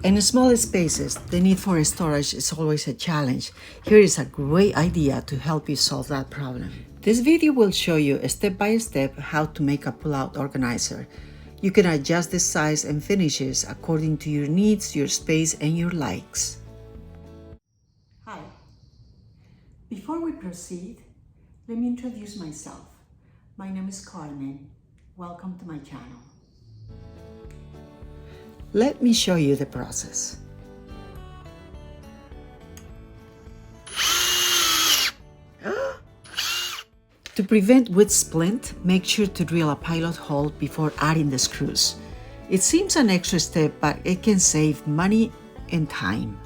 In small spaces, the need for storage is always a challenge. Here is a great idea to help you solve that problem. This video will show you step by step how to make a pull-out organizer. You can adjust the size and finishes according to your needs, your space, and your likes. Hi. Before we proceed, let me introduce myself. My name is Carmen. Welcome to my channel. Let me show you the process. To prevent wood splint, make sure to drill a pilot hole before adding the screws. It seems an extra step, but it can save money and time.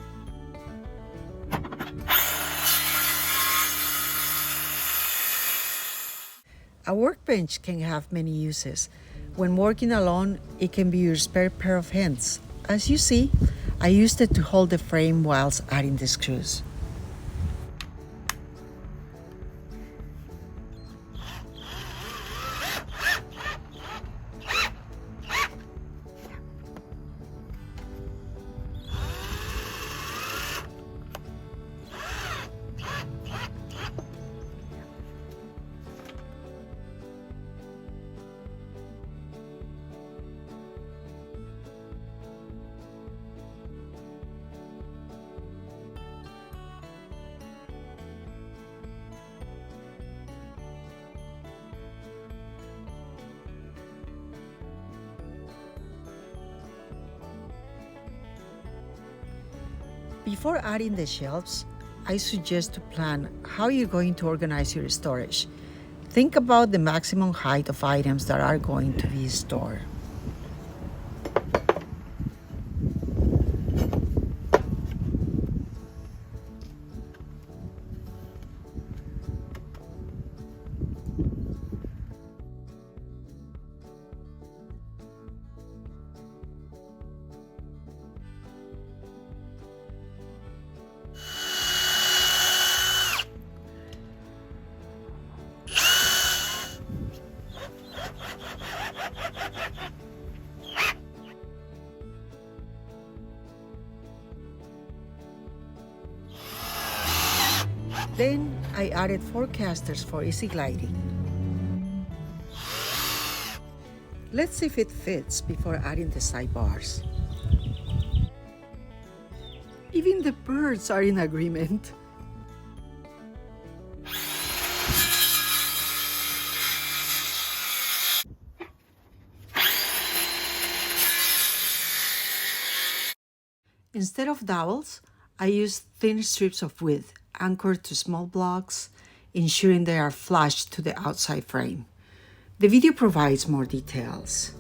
A workbench can have many uses. When working alone, it can be your spare pair of hands. As you see, I used it to hold the frame whilst adding the screws. Before adding the shelves, I suggest to plan how you're going to organize your storage. Think about the maximum height of items that are going to be stored. Then I added 4 casters for easy gliding. Let's see if it fits before adding the sidebars. Even the birds are in agreement. Instead of dowels, I used thin strips of wood anchored to small blocks, ensuring they are flush to the outside frame. The video provides more details.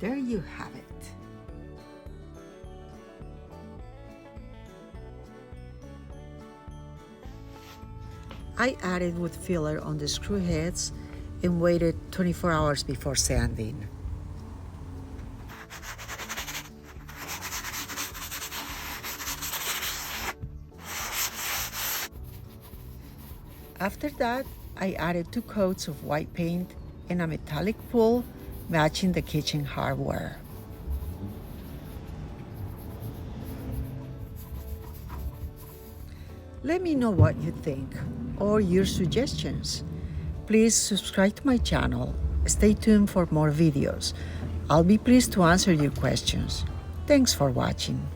There you have it. I added wood filler on the screw heads and waited 24 hours before sanding. After that, I added 2 coats of white paint and a metallic pool matching the kitchen hardware. Let me know what you think or your suggestions. Please subscribe to my channel. Stay tuned for more videos. I'll be pleased to answer your questions. Thanks for watching.